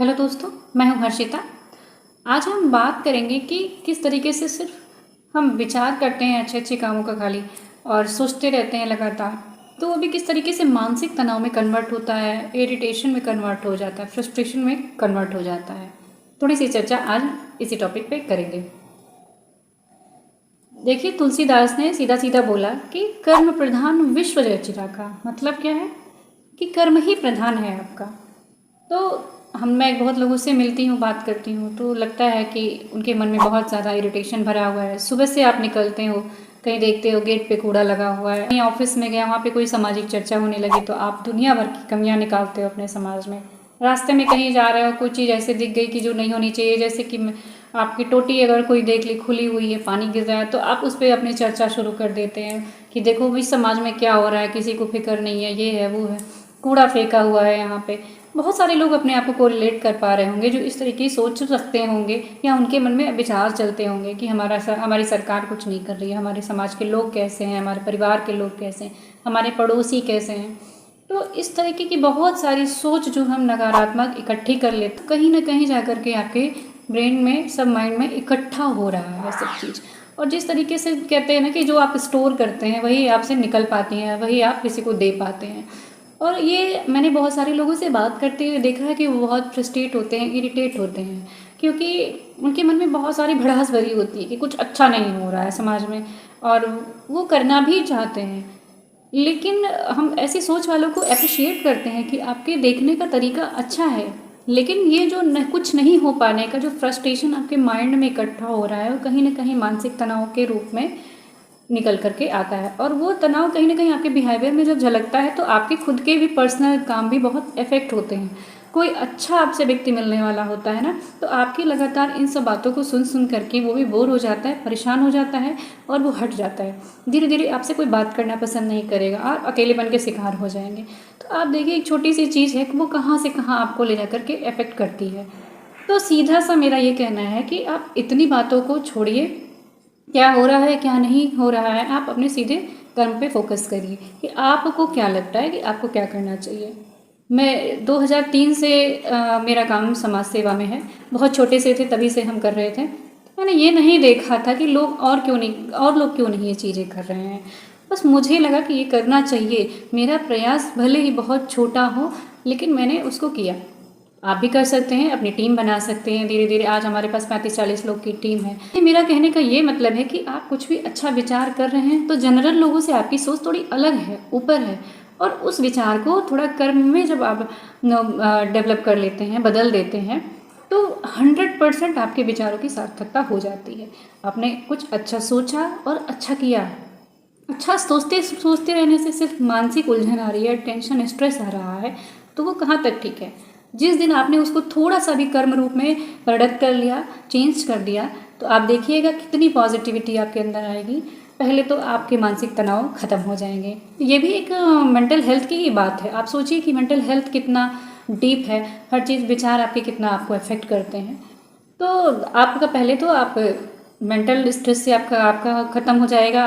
Hello दोस्तों, मैं हूं हर्षिता। आज हम बात करेंगे कि किस तरीके से सिर्फ हम विचार करते हैं अच्छे अच्छे कामों का खाली और सोचते रहते हैं लगातार, तो वो भी किस तरीके से मानसिक तनाव में कन्वर्ट होता है, इरिटेशन में कन्वर्ट हो जाता है, फ्रस्ट्रेशन में कन्वर्ट हो जाता है। थोड़ी सी चर्चा आज इसी टॉपिक पे करेंगे। देखिए, तुलसीदास ने सीधा सीधा बोला कि कर्म प्रधान विश्व जय चिरागा। मतलब क्या है कि कर्म ही प्रधान है आपका। तो मैं बहुत लोगों से मिलती हूँ, बात करती हूँ, तो लगता है कि उनके मन में बहुत ज़्यादा इरिटेशन भरा हुआ है। सुबह से आप निकलते हो, कहीं देखते हो गेट पे कूड़ा लगा हुआ है, कहीं ऑफिस में गए वहाँ पे कोई सामाजिक चर्चा होने लगी तो आप दुनिया भर की कमियाँ निकालते हो अपने समाज में। रास्ते में कहीं जा रहे हो, कोई चीज़ ऐसे दिख गई कि जो नहीं होनी चाहिए, जैसे कि आपकी टोटी अगर कोई देख ली खुली हुई है, पानी गिर रहा है, तो आप उस पर अपनी चर्चा शुरू कर देते हैं कि देखो भाई समाज में क्या हो रहा है, किसी को फिक्र नहीं है, ये है वो है, कूड़ा फेंका हुआ है यहाँ पे। बहुत सारे लोग अपने आप को रिलेट कर पा रहे होंगे जो इस तरीके की सोच रखते होंगे या उनके मन में विचार चलते होंगे कि हमारी सरकार कुछ नहीं कर रही है, हमारे समाज के लोग कैसे हैं, हमारे परिवार के लोग कैसे हैं, हमारे पड़ोसी कैसे हैं। तो इस तरीके की बहुत सारी सोच जो हम नकारात्मक इकट्ठी कर लेते, तो कहीं ना कहीं जा कर के आपके ब्रेन में, सब माइंड में इकट्ठा हो रहा है सब चीज़। और जिस तरीके से कहते हैं ना कि जो आप स्टोर करते हैं वही आपसे निकल पाती हैं, वही आप किसी को दे पाते हैं। और ये मैंने बहुत सारे लोगों से बात करते हुए देखा है कि वो बहुत फ्रस्ट्रेट होते हैं, इरिटेट होते हैं, क्योंकि उनके मन में बहुत सारी भड़ास भरी होती है कि कुछ अच्छा नहीं हो रहा है समाज में, और वो करना भी चाहते हैं। लेकिन हम ऐसी सोच वालों को अप्रिशिएट करते हैं कि आपके देखने का तरीका अच्छा है, लेकिन ये जो कुछ नहीं हो पाने का जो फ्रस्ट्रेशन आपके माइंड में इकट्ठा हो रहा है, वो कहीं ना कहीं मानसिक तनाव के रूप में निकल करके आता है। और वो तनाव कहीं ना कहीं आपके बिहेवियर में जब झलकता है तो आपके खुद के भी पर्सनल काम भी बहुत इफेक्ट होते हैं। कोई अच्छा आपसे व्यक्ति मिलने वाला होता है ना, तो आपकी लगातार इन सब बातों को सुन सुन करके वो भी बोर हो जाता है, परेशान हो जाता है और वो हट जाता है। धीरे धीरे आपसे कोई बात करना पसंद नहीं करेगा और अकेलेपन के शिकार हो जाएंगे। तो आप देखिए, एक छोटी सी चीज़ है कि वो कहाँ से कहाँ आपको ले जा करके इफेक्ट करती है। तो सीधा सा मेरा ये कहना है कि आप इतनी बातों को छोड़िए, क्या हो रहा है क्या नहीं हो रहा है, आप अपने सीधे कर्म पे फोकस करिए कि आपको क्या लगता है कि आपको क्या करना चाहिए। मैं 2003 से मेरा काम समाज सेवा में है। बहुत छोटे से थे तभी से हम कर रहे थे। मैंने ये नहीं देखा था कि लोग और लोग क्यों नहीं ये चीज़ें कर रहे हैं। बस मुझे लगा कि ये करना चाहिए। मेरा प्रयास भले ही बहुत छोटा हो, लेकिन मैंने उसको किया। आप भी कर सकते हैं, अपनी टीम बना सकते हैं धीरे धीरे। आज हमारे पास 35-40 लोग की टीम है। ये मेरा कहने का ये मतलब है कि आप कुछ भी अच्छा विचार कर रहे हैं तो जनरल लोगों से आपकी सोच थोड़ी अलग है, ऊपर है, और उस विचार को थोड़ा कर्म में जब आप डेवलप कर लेते हैं, बदल देते हैं, तो 100% आपके विचारों की सार्थकता हो जाती है। आपने कुछ अच्छा सोचा और अच्छा किया। अच्छा सोचते सोचते रहने से सिर्फ मानसिक उलझन आ रही है, टेंशन, स्ट्रेस आ रहा है, तो वो कहाँ तक ठीक है। जिस दिन आपने उसको थोड़ा सा भी कर्म रूप में परिणत कर लिया, चेंज कर दिया, तो आप देखिएगा कितनी पॉजिटिविटी आपके अंदर आएगी। पहले तो आपके मानसिक तनाव खत्म हो जाएंगे। ये भी एक मेंटल हेल्थ की ही बात है। आप सोचिए कि मेंटल हेल्थ कितना डीप है, हर चीज़, विचार आपके कितना आपको अफेक्ट करते हैं। तो आपका पहले तो आप मेंटल स्ट्रेस से आपका आपका ख़त्म हो जाएगा।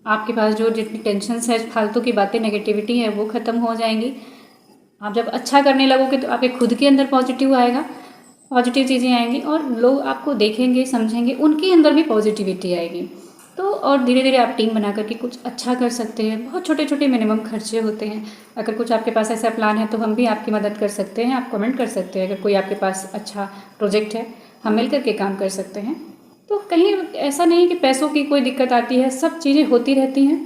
आपके पास जो जितनी टेंशन है, फालतू की बातें, नेगेटिविटी है, वो ख़त्म हो जाएंगी। आप जब अच्छा करने लगोगे तो आपके खुद के अंदर पॉजिटिव आएगा, पॉजिटिव चीज़ें आएंगी और लोग आपको देखेंगे, समझेंगे, उनके अंदर भी पॉजिटिविटी आएगी। तो और धीरे धीरे आप टीम बना करके कुछ अच्छा कर सकते हैं। बहुत छोटे छोटे मिनिमम खर्चे होते हैं। अगर कुछ आपके पास ऐसा प्लान है तो हम भी आपकी मदद कर सकते हैं। आप कमेंट कर सकते हैं। अगर कोई आपके पास अच्छा प्रोजेक्ट है, हम मिल करके काम कर सकते हैं। तो कहीं ऐसा नहीं कि पैसों की कोई दिक्कत आती है, सब चीज़ें होती रहती हैं।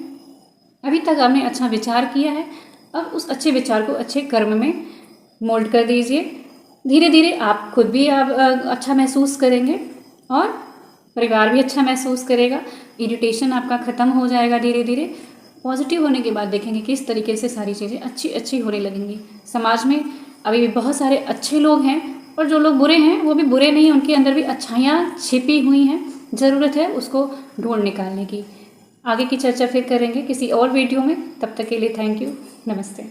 अभी तक आपने अच्छा विचार किया है, अब उस अच्छे विचार को अच्छे कर्म में मोल्ड कर दीजिए। धीरे धीरे आप खुद भी आप अच्छा महसूस करेंगे और परिवार भी अच्छा महसूस करेगा। इरिटेशन आपका ख़त्म हो जाएगा धीरे धीरे। पॉजिटिव होने के बाद देखेंगे किस तरीके से सारी चीज़ें अच्छी अच्छी होने लगेंगी। समाज में अभी भी बहुत सारे अच्छे लोग हैं और जो लोग बुरे हैं वो भी बुरे नहीं, उनके अंदर भी अच्छाइयाँ छिपी हुई हैं। ज़रूरत है उसको ढूंढ निकालने की। आगे की चर्चा फिर करेंगे किसी और वीडियो में। तब तक के लिए थैंक यू, नमस्ते।